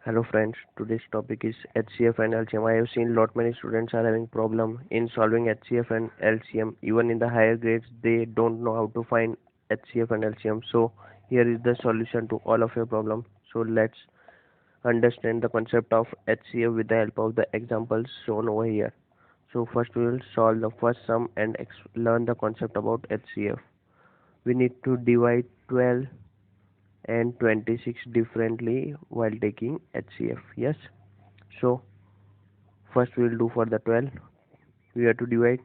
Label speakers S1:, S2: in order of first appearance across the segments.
S1: Hello friends, today's topic is HCF and LCM. I have seen lot many students are having problem in solving HCF and LCM. Even in the higher grades, they don't know how to find HCF and LCM. So here is the solution to all of your problem. So let's understand the concept of HCF with the help of the examples shown over here. So first we will solve the first sum and learn the concept about HCF. We need to divide 12 and 26 differently while taking HCF. Yes. So first we will do for the 12. We have to divide.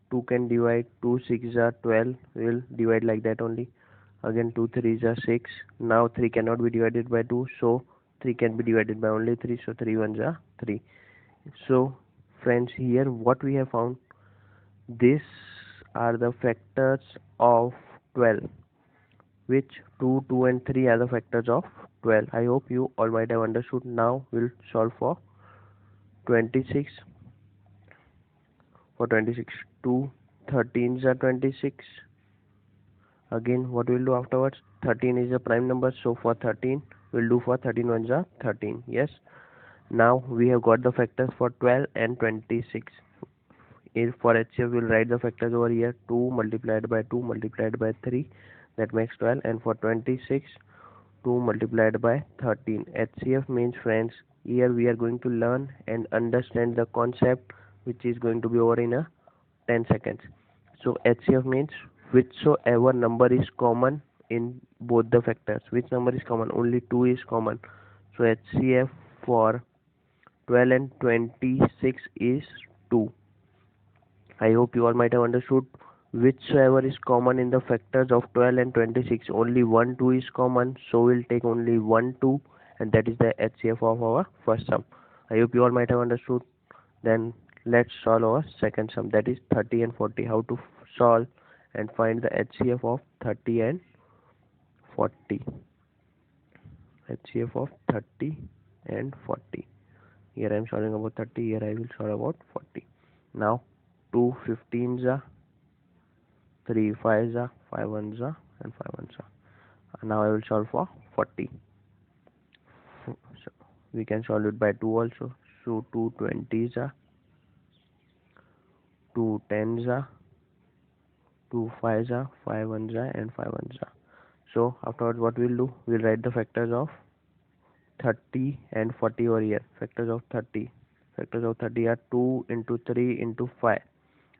S1: 2 can divide. 2 6 are 12. We will divide like that only. Again 2 3 are 6. Now 3 cannot be divided by 2. So 3 can be divided by only 3. So 3 ones are 3. So friends, here what we have found. These are the factors of 12. Which 2, 2 and 3 are the factors of 12. I hope you all might have understood. Now we'll solve for 26. For 26, 2 13s are 26. Again what we'll do afterwards, 13 is a prime number, so for 13 we'll do for 13 ones are 13. Yes. Now we have got the factors for 12 and 26. If for HCF we'll write the factors over here, 2 multiplied by 2 multiplied by 3, that makes 12, and for 26, 2 multiplied by 13. HCF means, friends, here we are going to learn and understand the concept, which is going to be over in a 10 seconds. So HCF means whichsoever number is common in both the factors. Which number is common? Only 2 is common. So HCF for 12 and 26 is 2. I hope you all might have understood. Whichsoever is common in the factors of 12 and 26, only 1 2 is common, so we'll take only 1 2, and that is the HCF of our first sum. I hope you all might have understood. Then let's solve our second sum, that is 30 and 40. How to solve and find the HCF of 30 and 40. HCF of 30 and 40. Here I am solving about 30, here I will solve about 40. Now 2 15s are, 3 5s are, 5 1s are, and 5 1s are. Now I will solve for 40. So we can solve it by 2 also. So 2 20s are, 2 10s are, 2 5s are, 5 1s are, and 5 1s are. So afterwards what we'll do, we'll write the factors of 30 and 40 over here. Factors of 30. Factors of 30 are 2 into 3 into 5.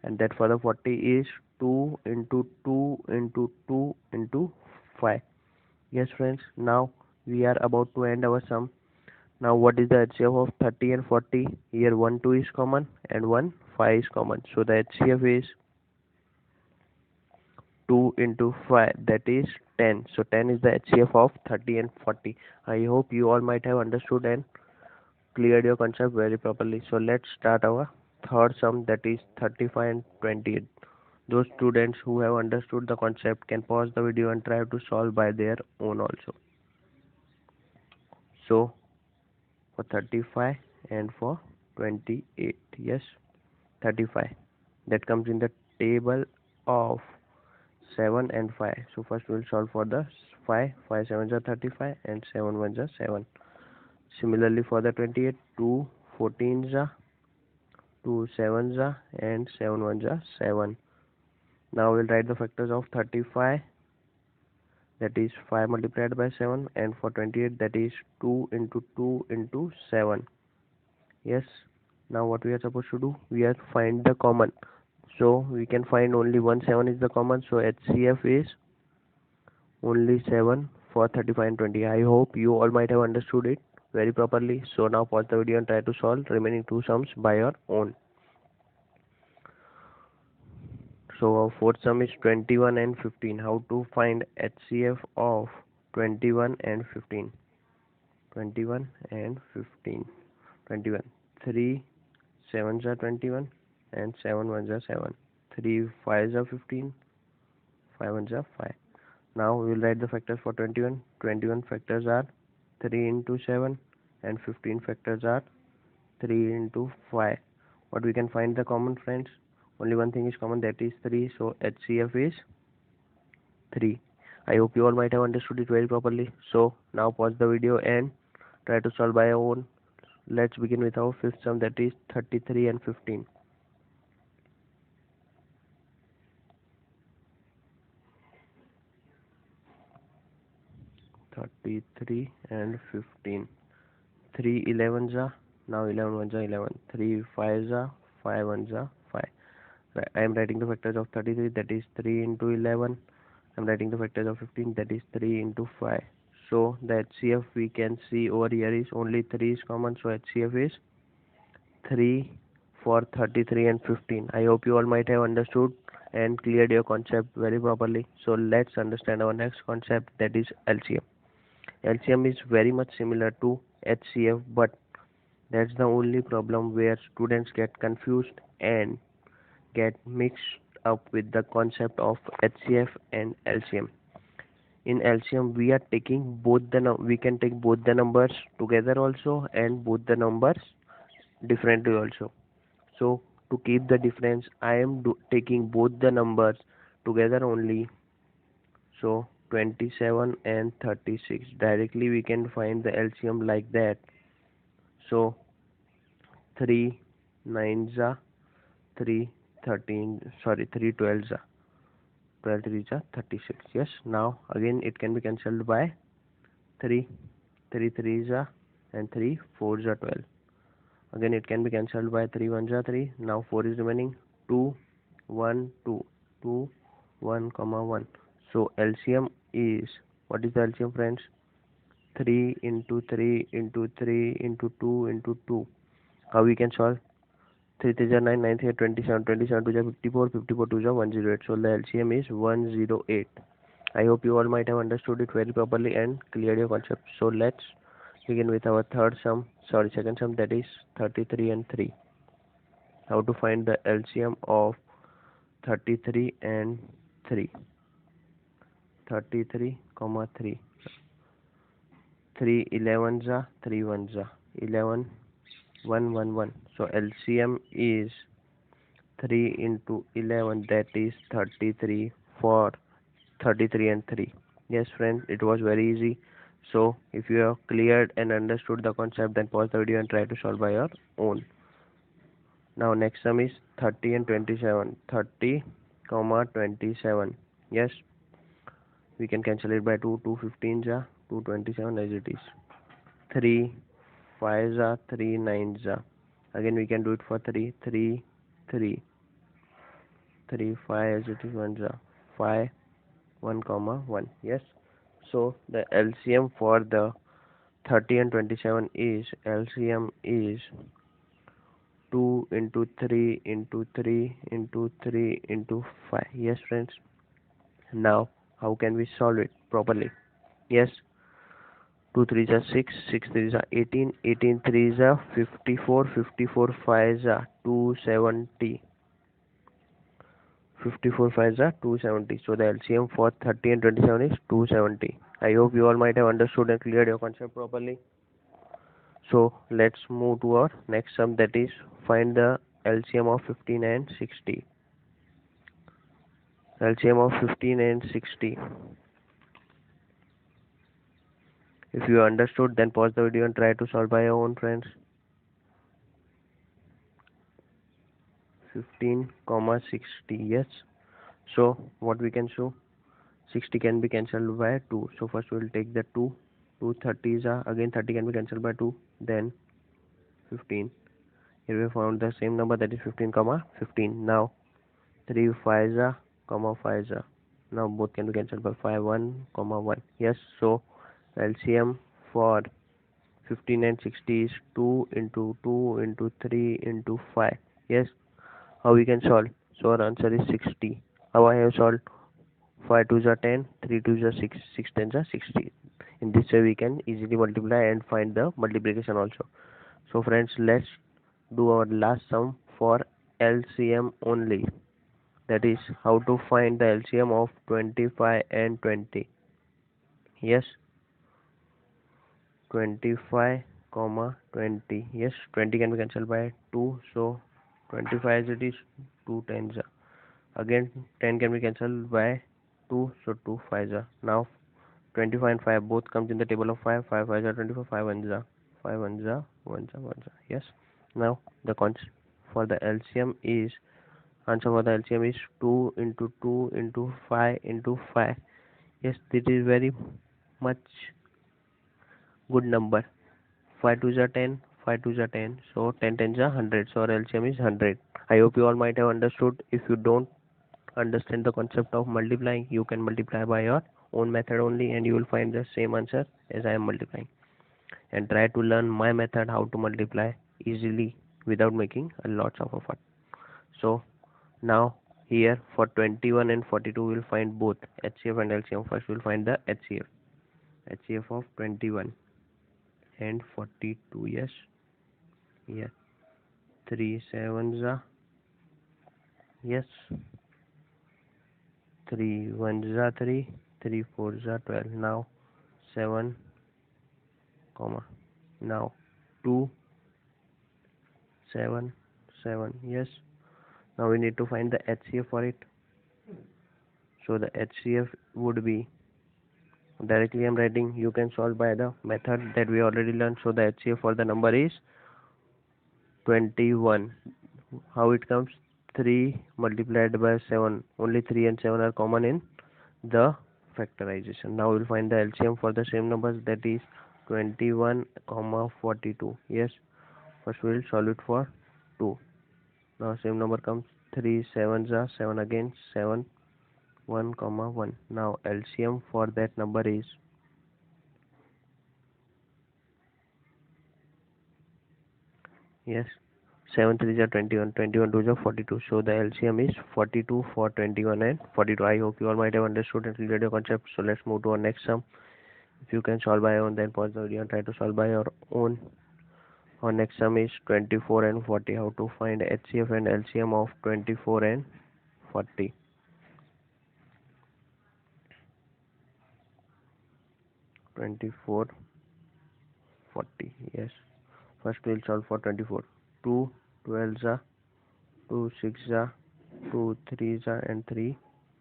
S1: And that for the 40 is 2 into 2 into 2 into 5. Yes friends, now we are about to end our sum. Now what is the HCF of 30 and 40? Here 1 2 is common and 1 5 is common. So the HCF is 2 into 5, that is 10. So 10 is the HCF of 30 and 40. I hope you all might have understood and cleared your concept very properly. So let's start our third sum, that is 35 and 28. Those students who have understood the concept can pause the video and try to solve by their own also. So for 35 and for 28, yes, 35, that comes in the table of 7 and 5. So first we will solve for the 5. 5 7s are 35 and 7 1s are 7. Similarly for the 28, 2 14s are, 2 7s are, and 7 1s are 7. Now we'll write the factors of 35, that is 5 multiplied by 7, and for 28, that is 2 into 2 into 7. Yes. Now what we are supposed to do, we are to find the common. So we can find only 7 is the common, so HCF is only 7 for 35 and 20. I hope you all might have understood it very properly. So now pause the video and try to solve remaining two sums by your own. So our fourth sum is 21 and 15. How to find HCF of 21 and 15? 21 and 15. 21. 3 7s are 21 and 7 1s are 7. 3 5s are 15. 5 1s are 5. Now we will write the factors for 21. 21 factors are 3 into 7 and 15 factors are 3 into 5. What we can find the common, friends? Only one thing is common, that is 3. So HCF is 3. I hope you all might have understood it very properly. So now pause the video and try to solve by your own. Let's begin with our fifth sum, that is 33 and 15. 33 and 15. 3 11s are, now 11 ones are 11. 3 5s are, 5 ones are 5. I am writing the factors of 33, that is 3 into 11. I am writing the factors of 15, that is 3 into 5. So the HCF we can see over here is only 3 is common, so HCF is 3 for 33 and 15. I hope you all might have understood and cleared your concept very properly. So let's understand our next concept, that is LCM. LCM is very much similar to HCF, but that's the only problem where students get confused and get mixed up with the concept of HCF and LCM. In LCM, we are taking both we can take both the numbers together also and both the numbers differently also. So to keep the difference, I am taking both the numbers together only. So 27 and 36. Directly we can find the LCM like that. So 3 9s are 3 13, sorry 3 12s are 12 3s are 36. Yes, now again it can be cancelled by 3 3 3s are and 3 4s are 12. Again it can be cancelled by 3 1s are 3. Now 4 is remaining, 2 1 2 2 1 comma 1. So LCM is, what is the LCM friends? 3 into 3 into 3 into 2 into 2. How we can solve? 3 3 are 9, 9 3 are 27, 27 2 are 54, 54 2 are 108. So the LCM is 108. I hope you all might have understood it very properly and cleared your concept. So let's begin with our second sum, that is 33 and 3. How to find the LCM of 33 and 3. 33 comma 3. 3 11s are 3 1s are 11 1 1 1. So LCM is 3 into 11, that is 33 for 33 and 3. Yes friends, it was very easy. So if you have cleared and understood the concept, then pause the video and try to solve by your own. Now next sum is 30 and 27. 30 comma 27. Yes, we can cancel it by 2 15s are 2 27 as it is. 3 5s are 3 9s are. Again we can do it for 3 3 3 3 5 as it is, 1s are 5 1 comma 1. Yes, so the LCM for the 30 and 27 is, LCM is 2 into 3 into 3 into 3 into 5. Yes friends, now how can we solve it properly? Yes, 2 3s are 6, 6 3s are 18, 18 3s are 54, 54 5s are 270, 54 5s are 270. So the LCM for 30 and 27 is 270. I hope you all might have understood and cleared your concept properly. So let's move to our next sum, that is find the LCM of 15 and 60. LCM of 15 and 60. If you understood, then pause the video and try to solve by your own friends. 15 comma 60. Yes, so what we can show, 60 can be cancelled by 2. So first we will take the 2 30s are, again 30 can be cancelled by 2, then 15. Here we found the same number, that is 15 comma 15. Now 3 5s are comma 5s are. Now both can be cancelled by 5 1 comma 1. Yes, so LCM for 15 and 60 is 2 into 2 into 3 into 5. Yes, how we can solve? So our answer is 60. How I have solved? 5 2s are 10, 3 2s are 6, 6 10s are 60. In this way we can easily multiply and find the multiplication also. So friends, let's do our last sum for LCM only. That is how to find the LCM of 25 and 20. Yes, 25 comma 20. Yes, 20 can be cancelled by 2, so 25 as it is, 2 10s are. Again 10 can be cancelled by 2, so 2 5s are. Now 25 and 5 both comes in the table of 5, 5 5s are 25, 5 1s are. 5 1 za 1 za 1 za. Yes. Now the for the LCM is, answer for the LCM is 2 into 2 into 5 into 5. Yes, this is very much good number. 5 2 are 10, 5 2 are 10, so 10 10 are 100, so our LCM is 100. I hope you all might have understood. If you don't understand the concept of multiplying, you can multiply by your own method only and you will find the same answer as I am multiplying. And try to learn my method how to multiply easily without making a lot of effort. So now here for 21 and 42 we will find both HCF and LCM. First we will find the HCF of 21 and 42. Yes, here 3 7s are, yes, 3 1s are 3, 3 4s are 12. Now 7 comma, now 2 7 7. Yes, now we need to find the HCF for it. So the HCF would be, directly I'm writing, you can solve by the method that we already learned. So the HCF for the number is 21. How it comes? 3 multiplied by 7. Only 3 and 7 are common in the factorization. Now we'll find the LCM for the same numbers, that is 21 comma 42. Yes, first we'll solve it for 2. Now same number comes, 3 7s are 7 again, 7 1 comma 1. Now LCM for that number is, yes, 7 3 are 21, 21 2 are 42. So the LCM is 42 for 21 and 42. I hope you all might have understood and cleared your concept. So let's move to our next sum. If you can solve by your own, then pause the video and try to solve by your own. Our next sum is 24 and 40. How to find HCF and LCM of 24 and 40. Yes, first we'll solve for 24. 2 12s are, 2 6s are, 2 3s are, and 3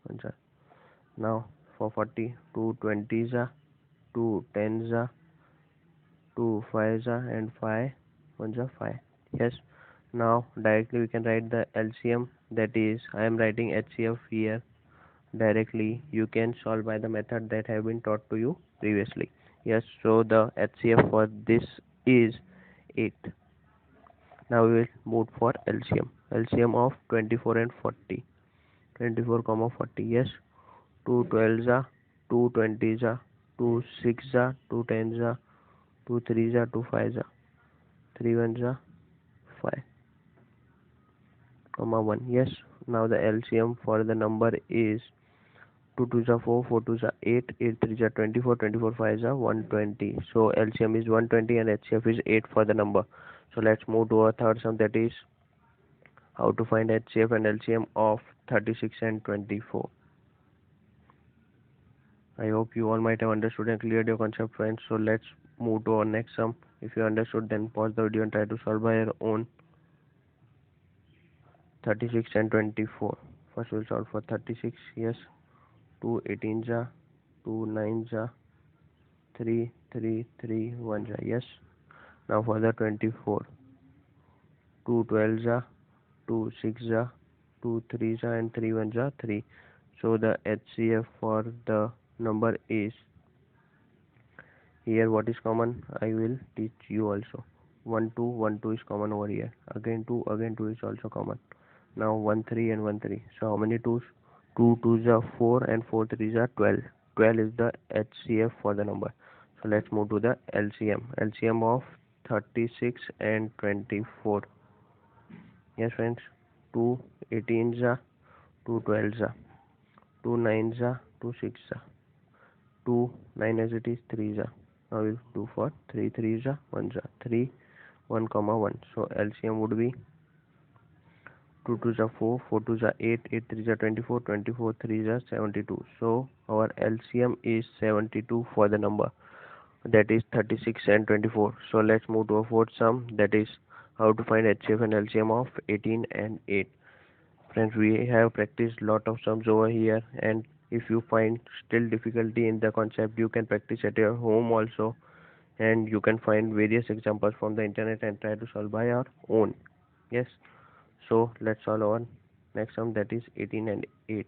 S1: 1s are. Now for 40, 2 20s are, 2 10s are, 2 5s are, and 5 1s are 5. Yes, now directly we can write the LCM, that is, I am writing HCF here directly. You can solve by the method that have been taught to you previously. Yes, so the HCF for this is 8. Now we will move for LCM. LCM of 24 and 40. 24 comma 40. Yes, 2 12s are, 2 20s are, 2 6s are, 2 10s are, 2 3s are, 2 5s are, 3 1s are 5 comma 1. Yes, now the LCM for the number is 2 2s are 4, 4 2s are 8, 8 3s are 24, 24 5s are 120. So LCM is 120 and HCF is 8 for the number. So let's move to our third sum, that is how to find HCF and LCM of 36 and 24. I hope you all might have understood and cleared your concept, friends. So let's move to our next sum. If you understood, then pause the video and try to solve by your own. 36 and 24. First we'll solve for 36. Yes, 2 18s are, 2 9s are, 3 3 3 1s are. Yes, now for the 24. 2 12s are, 2 6s are, 2 3s are, and 3 1s are 3. So the HCF for the number is, here what is common I will teach you also. 1 2 1 2 is common over here. Again 2 is also common. Now 1 3 and 1 3. So how many 2s? 2 2s are 4 and 4 3s are 12. 12 is the HCF for the number. So let's move to the LCM. LCM of 36 and 24. Yes, friends. 2 18s are, 2 12s are, 2 9s are, 2 6s are, 2 9 as it is, 3s are. Now we'll do for 3 3s are, 1s are, 3 1 comma 1. So LCM would be 2 2s are 4, 4 2s are 8, 8 3s are 24, 24 3s are 72. So our LCM is 72 for the number, that is 36 and 24. So let's move to a fourth sum, that is how to find HCF and LCM of 18 and 8. Friends, we have practiced lot of sums over here, and if you find still difficulty in the concept, you can practice at your home also. and you can find various examples from the internet and try to solve by your own. Yes, so let's solve our next sum, that is 18 and 8.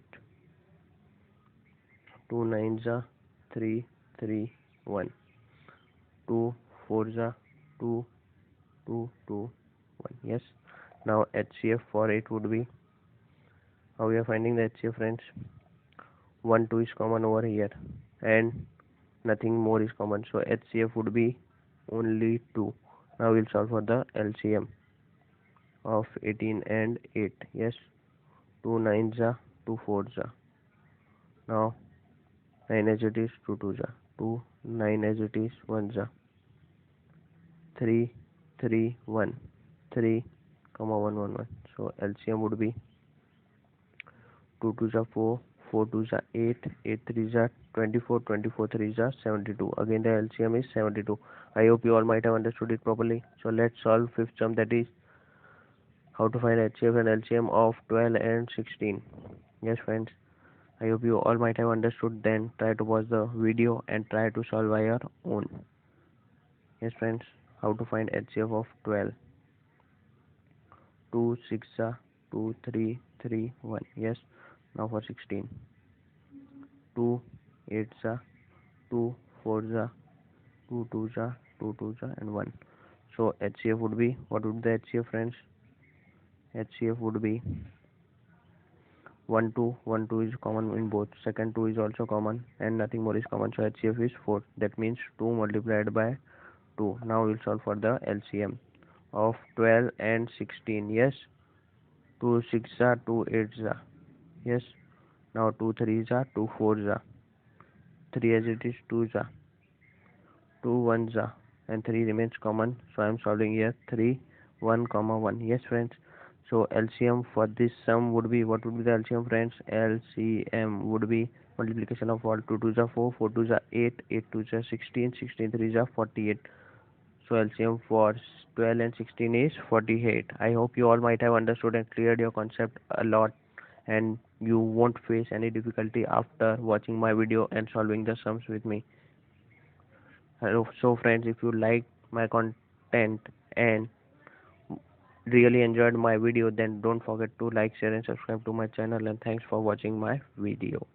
S1: 2 9s are 3 3 1. 2 4s are 2 2 2 1. Yes, now HCF for 8 would be, how we are finding the HCF, friends? 1 2 is common over here and nothing more is common, so HCF would be only 2. Now we'll solve for the LCM of 18 and 8. Yes, 2 9s are 2 4s are. Now 9 as it is, 2 2s are 2, 9 as it is, 1s are 3 3 1, 3 comma 1 1 1. So LCM would be 2 2s are 4, 4 2s are 8, 8 3s are 24, 24 3s are 72. Again the LCM is 72. I hope you all might have understood it properly. So let's solve fifth sum, that is how to find HCF and LCM of 12 and 16. Yes friends, I hope you all might have understood. Then try to pause the video and try to solve by your own. Yes friends, how to find HCF of 12. 2 6 are 2 3 3 1. Yes, now for 16. 2 8 are 2 4 are 2 2 are 2 2 are and 1. So HCF would be, what would the HCF, friends? HCF would be 1 2. 1 2 is common in both. Second 2 is also common and nothing more is common. So HCF is 4. That means 2 multiplied by 2. Now we'll solve for the LCM of 12 and 16. Yes, 2 6 are 2 8 are. Yes, now 2 3s are 2 4s are. 3 as it is, 2s are 2 1s are, and 3 remains common. So I am solving here 3 1 comma 1. Yes friends, so LCM for this sum would be, what would be the LCM, friends? LCM would be multiplication of all. 2 2s are 4, 4 2s are 8, 8 2s are 16, 16 3s are 48. So LCM for 12 and 16 is 48. I hope you all might have understood and cleared your concept a lot, and you won't face any difficulty after watching my video and solving the sums with me. Hello, so friends, if you like my content and really enjoyed my video, then don't forget to like, share and subscribe to my channel, and thanks for watching my video.